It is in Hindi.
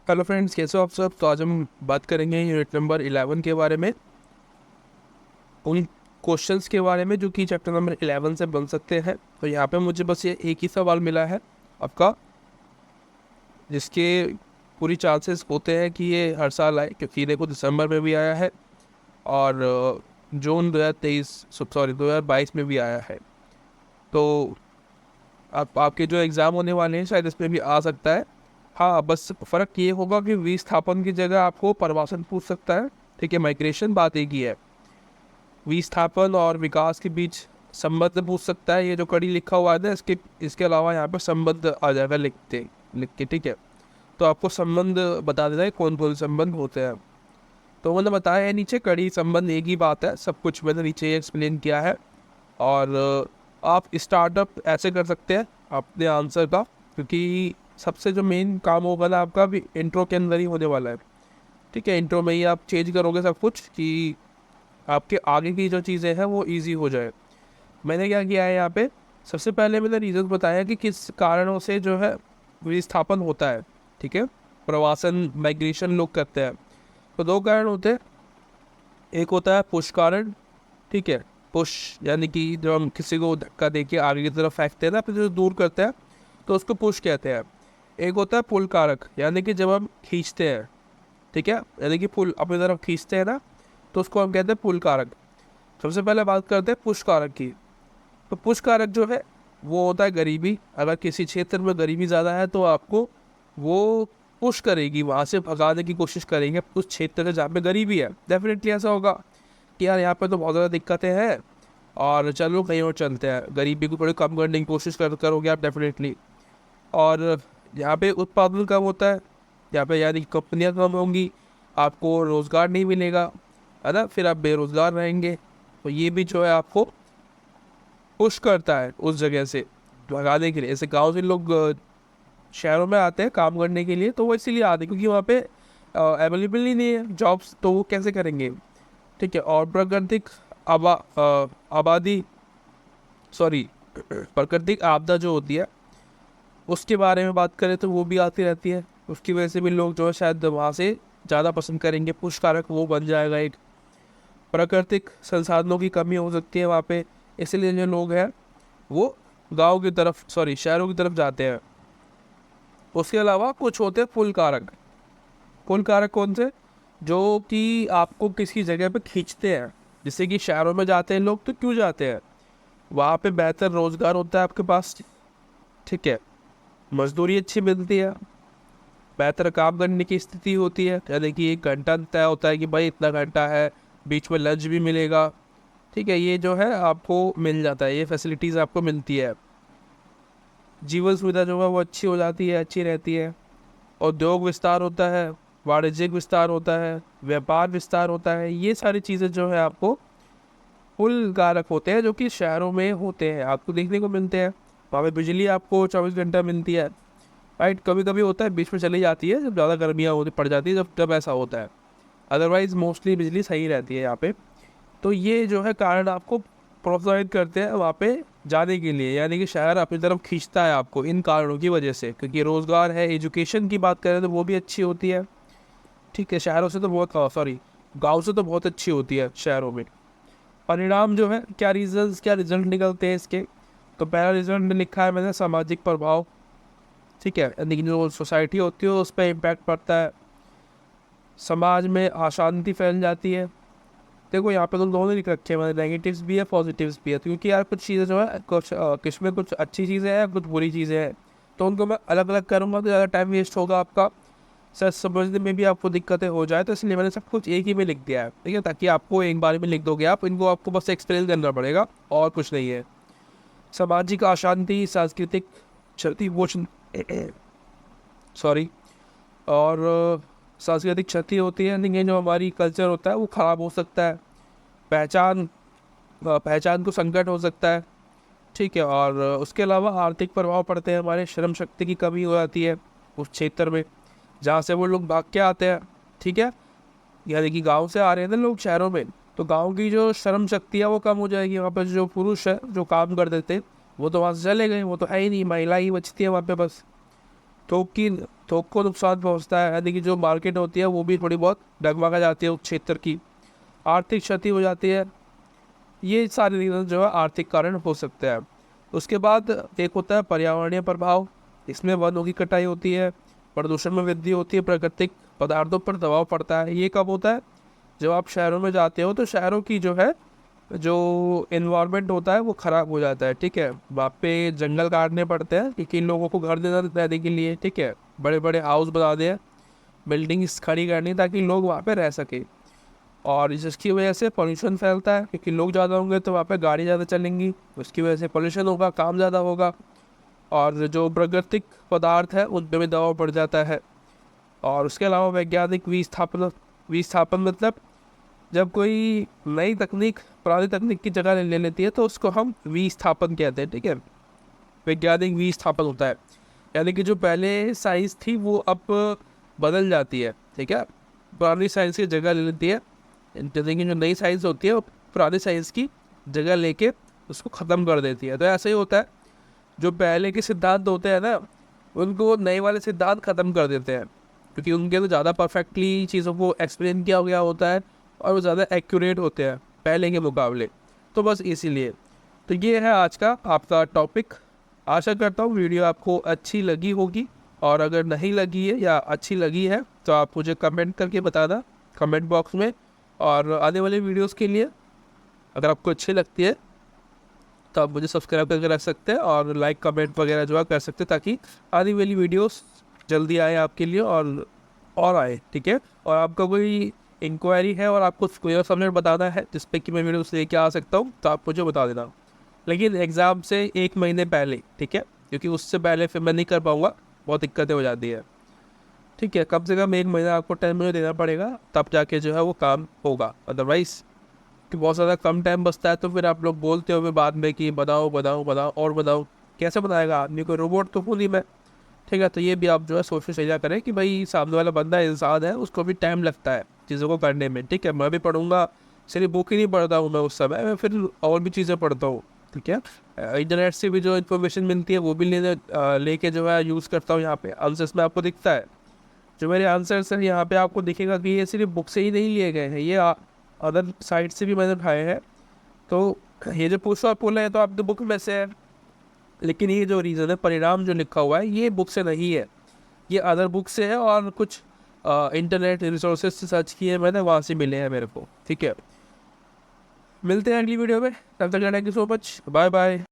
हेलो फ्रेंड्स, कैसे हो आप सब। तो आज हम बात करेंगे यूनिट नंबर 11 के बारे में, उन क्वेश्चंस के बारे में जो कि चैप्टर नंबर 11 से बन सकते हैं। तो यहाँ पे मुझे बस ये एक ही सवाल मिला है आपका, जिसके पूरी चांसेस होते हैं कि ये हर साल आए, क्योंकि देखो दिसंबर में भी आया है और जून 2023 सॉरी 2022 में भी आया है। तो आपके जो एग्ज़ाम होने वाले हैं शायद इसमें भी आ सकता है। हाँ, बस फ़र्क ये होगा कि विस्थापन की जगह आपको प्रवासन पूछ सकता है। ठीक है, माइग्रेशन बात एक ही है। विस्थापन और विकास के बीच संबंध पूछ सकता है। ये जो कड़ी लिखा हुआ है ना, इसके अलावा यहाँ पर संबंध आ जाएगा लिख के। ठीक है, तो आपको संबंध बता देना है कौन कौन संबंध होते हैं। तो मैंने बताया है नीचे, कड़ी संबंध एक ही बात है, सब कुछ मैंने नीचे एक्सप्लेन किया है। और आप स्टार्टअप ऐसे कर सकते हैं अपने आंसर का, क्योंकि सबसे जो मेन काम होगा ना आपका भी इंट्रो के अंदर ही होने वाला है। ठीक है, इंट्रो में ही आप चेंज करोगे सब कुछ कि आपके आगे की जो चीज़ें हैं वो इजी हो जाए। मैंने क्या किया है यहाँ पे, सबसे पहले मैंने रीज़न बताया कि किस कारणों से जो है विस्थापन होता है। ठीक है, प्रवासन माइग्रेशन लोग करते हैं। तो दो कारण होते हैं, एक होता है पुश कारण। ठीक है, पुश यानी कि जब हम किसी को धक्का दे के आगे की तरफ फेंकते हैं ना, फिर जो दूर करते हैं तो उसको पुश कहते हैं। एक होता है पुल कारक, यानी कि जब हम खींचते हैं, ठीक है, यानी कि पुल अपनी तरफ खींचते हैं ना, तो उसको हम कहते हैं पुल कारक। सबसे पहले बात करते हैं पुश कारक की। तो पुश कारक जो है वो होता है गरीबी। अगर किसी क्षेत्र में गरीबी ज़्यादा है तो आपको वो पुश करेगी, वहाँ से भगाने की कोशिश करेंगे उस क्षेत्र से जहाँ पे गरीबी है। डेफिनेटली ऐसा होगा कि यार यहाँ पे तो बहुत ज़्यादा दिक्कतें हैं और चलो कहीं और चलते हैं, गरीबी को थोड़ी कम करने की कोशिश करोगे आप डेफिनेटली। और यहाँ पे उत्पादन कम होता है, यहाँ पे यानी कंपनियाँ कम होंगी, आपको रोज़गार नहीं मिलेगा, है ना, फिर आप बेरोज़गार रहेंगे। तो ये भी जो है आपको पुश करता है उस जगह से भगाने के लिए। ऐसे गाँव से लोग शहरों में आते हैं काम करने के लिए, तो वो इसीलिए आते हैं क्योंकि वहाँ पे अवेलेबल ही नहीं है जॉब्स, तो वो कैसे करेंगे। ठीक है, और प्राकृतिक आबादी सॉरी प्राकृतिक आपदा जो होती है उसके बारे में बात करें तो वो भी आती रहती है। उसकी वजह से भी लोग जो है शायद वहाँ से ज़्यादा पसंद करेंगे, पुश कारक वो बन जाएगा एक। प्राकृतिक संसाधनों की कमी हो सकती है वहाँ पे, इसलिए जो लोग हैं वो गाँव की तरफ शहरों की तरफ जाते हैं। उसके अलावा कुछ होते हैं पुल कारक। पुल कारक कौन से, जो कि आपको किसी जगह पे खींचते हैं। जैसे कि शहरों में जाते हैं लोग तो क्यों जाते हैं, वहाँ पे बेहतर रोज़गार होता है आपके पास। ठीक है, मजदूरी अच्छी मिलती है, बेहतर काम करने की स्थिति होती है, यानी कि एक घंटा तय होता है कि भाई इतना घंटा है, बीच में लंच भी मिलेगा। ठीक है, ये जो है आपको मिल जाता है, ये फैसिलिटीज़ आपको मिलती है। जीवन सुविधा जो है वो अच्छी हो जाती है, अच्छी रहती है। उद्योग विस्तार होता है, वाणिज्यिक विस्तार होता है, व्यापार विस्तार होता है। ये सारी चीज़ें जो है आपको पुल कारक होते हैं, जो कि शहरों में होते हैं, आपको देखने को मिलते हैं। वहाँ पे बिजली आपको 24 घंटा मिलती है, राइट। कभी कभी होता है बीच में चली जाती है, जब ज़्यादा गर्मियाँ होती पड़ जाती है, जब ऐसा होता है। अदरवाइज़ मोस्टली बिजली सही रहती है यहाँ पे। तो ये जो है कारण आपको प्रोत्साहित करते हैं वहाँ पे जाने के लिए, यानी कि शहर अपनी तरफ खींचता है आपको इन कारणों की वजह से। क्योंकि रोज़गार है, एजुकेशन की बात करें तो वो भी अच्छी होती है। ठीक है, शहरों से तो बहुत गाँव से तो बहुत अच्छी होती है शहरों में। परिणाम जो है, क्या रिजल्ट निकलते हैं इसके। तो पहला रिजल्ट लिखा है मैंने, सामाजिक प्रभाव। ठीक है, यानी कि जो सोसाइटी होती है उस पर इम्पैक्ट पड़ता है, समाज में अशांति फैल जाती है। देखो यहाँ पे तो दोनों लिख रखे हैं मैंने, नेगेटिव्स भी है पॉजिटिव्स भी है, क्योंकि यार कुछ चीज़ें जो है कुछ में कुछ अच्छी चीज़ें हैं, कुछ बुरी चीज़ें हैं। तो उनको मैं अलग अलग करूँगा तो ज़्यादा टाइम वेस्ट होगा आपका, सच समझने में भी आपको दिक्कतें हो जाए। तो इसलिए मैंने सब कुछ एक ही में लिख दिया है, ठीक है, ताकि आपको एक बार में लिख दोगे आप इनको, आपको बस एक्सप्लेन करना पड़ेगा और कुछ नहीं है। सामाजिक अशांति, सांस्कृतिक क्षति सॉरी और सांस्कृतिक क्षति होती है, यानी कि जो हमारी कल्चर होता है वो ख़राब हो सकता है। पहचान को संकट हो सकता है। ठीक है, और उसके अलावा आर्थिक प्रभाव पड़ते हैं, हमारे श्रम शक्ति की कमी हो जाती है उस क्षेत्र में जहाँ से वो लोग भाग के आते हैं। ठीक है, यानी कि गांव से आ रहे हैं ना लोग शहरों में, तो गांव की जो श्रम शक्ति है वो कम हो जाएगी। वहाँ पर जो पुरुष है जो काम कर देते वो तो वहाँ से चले गए, वो तो है ही नहीं, महिला ही बचती है वहाँ पे बस। थोक को नुकसान पहुंचता है, यानी कि जो मार्केट होती है वो भी थोड़ी बहुत डगमगा जाती है उस क्षेत्र की, आर्थिक क्षति हो जाती है। ये सारे रीज़न जो है आर्थिक कारण हो सकते हैं। उसके बाद एक होता है पर्यावरणीय प्रभाव, इसमें वनों की कटाई होती है, प्रदूषण में वृद्धि होती है, प्राकृतिक पदार्थों पर दबाव पड़ता है। ये कब होता है? जब आप शहरों में जाते हो तो शहरों की जो है जो इन्वायरमेंट होता है वो ख़राब हो जाता है, ठीक है। वहाँ पे जंगल काटने पड़ते हैं क्योंकि इन लोगों को घर देना रहने के लिए, ठीक है। बड़े बड़े हाउस बना दिए, बिल्डिंग्स खड़ी करनी ताकि लोग वहाँ पे रह सके, और जिसकी वजह से पोल्यूशन फैलता है क्योंकि लोग ज़्यादा होंगे तो वहाँ पे गाड़ी ज़्यादा चलेंगी, उसकी वजह से पोल्यूशन होगा, काम ज़्यादा होगा, और जो प्राकृतिक पदार्थ है उन पर भी दबाव पड़ जाता है। और उसके अलावा वैज्ञानिक विस्थापन मतलब जब कोई नई तकनीक पुरानी तकनीक की जगह ले लेती है तो उसको हम विस्थापन कहते हैं, ठीक है। वैज्ञानिक विस्थापन होता है, यानी कि जो पहले साइंस थी वो अब बदल जाती है, ठीक है, पुरानी साइंस की जगह ले लेती है। जैसे कि जो नई साइंस होती है वो पुरानी साइंस की जगह लेके उसको ख़त्म कर देती है। तो ऐसा ही होता है, जो पहले के सिद्धांत होते हैं ना उनको नए वाले सिद्धांत ख़त्म कर देते हैं क्योंकि उनके तो ज़्यादा परफेक्टली चीज़ों को एक्सप्लेन किया गया होता है और वो ज़्यादा एक्यूरेट होते हैं पहले के मुकाबले। तो बस इसीलिए तो ये है आज का आपका टॉपिक। आशा करता हूँ वीडियो आपको अच्छी लगी होगी, और अगर नहीं लगी है या अच्छी लगी है तो आप मुझे कमेंट करके बताना कमेंट बॉक्स में। और आने वाले वीडियोस के लिए अगर आपको अच्छी लगती है तो आप मुझे सब्सक्राइब करके रख सकते हैं और लाइक कमेंट वगैरह जो है कर सकते हैं ताकि आने वाली वीडियोस जल्दी आए आपके लिए और आए, ठीक है। और आपका कोई इंक्वायरी है और आपको कोई सब्जेक्ट बताना है जिस पे कि मैं वीडियोस लेके आ सकता हूँ तो आप मुझे बता देना, लेकिन एग्ज़ाम से 1 महीने पहले, ठीक है, क्योंकि उससे पहले फिर मैं नहीं कर पाऊँगा, बहुत दिक्कतें हो जाती है, ठीक है। कम से कम 1 महीना आपको टाइम मुझे देना पड़ेगा तब जाके जो है वो काम होगा, अदरवाइज़ कि बहुत ज़्यादा कम टाइम बचता है तो फिर आप लोग बोलते हो बाद में कि बताओ बताओ बताओ और बताओ, कैसे बताएगा आदमी, कोई रोबोट तो हूँ नहीं मैं, ठीक है। तो ये भी आप जो है सोच समझा करें कि भाई सामने वाला बंदा इंसान है, उसको भी टाइम लगता है चीज़ों को करने में, ठीक है। मैं भी पढ़ूंगा, सिर्फ बुक ही नहीं पढ़ता हूँ मैं उस समय, मैं फिर और भी चीज़ें पढ़ता हूँ, ठीक है। इंटरनेट से भी जो इन्फॉर्मेशन मिलती है वो भी लेके जो है यूज़ करता हूँ। यहाँ पे आंसर्स में आपको दिखता है, जो मेरे आंसर्स हैं यहाँ पे आपको दिखेगा कि ये सिर्फ बुक से ही नहीं लिए गए हैं, ये अदर साइट से भी मैंने उठाए हैं। तो ये जो पुश और पुल है तो आपकी बुक में से है, लेकिन ये जो रीज़न है परिणाम जो लिखा हुआ है ये बुक से नहीं है, ये अदर बुक से है और कुछ इंटरनेट रिसोर्सेज से सर्च किए मैंने, वहाँ से मिले हैं मेरे को, ठीक है। मिलते हैं अगली वीडियो में, तब तक thank you so much, bye bye.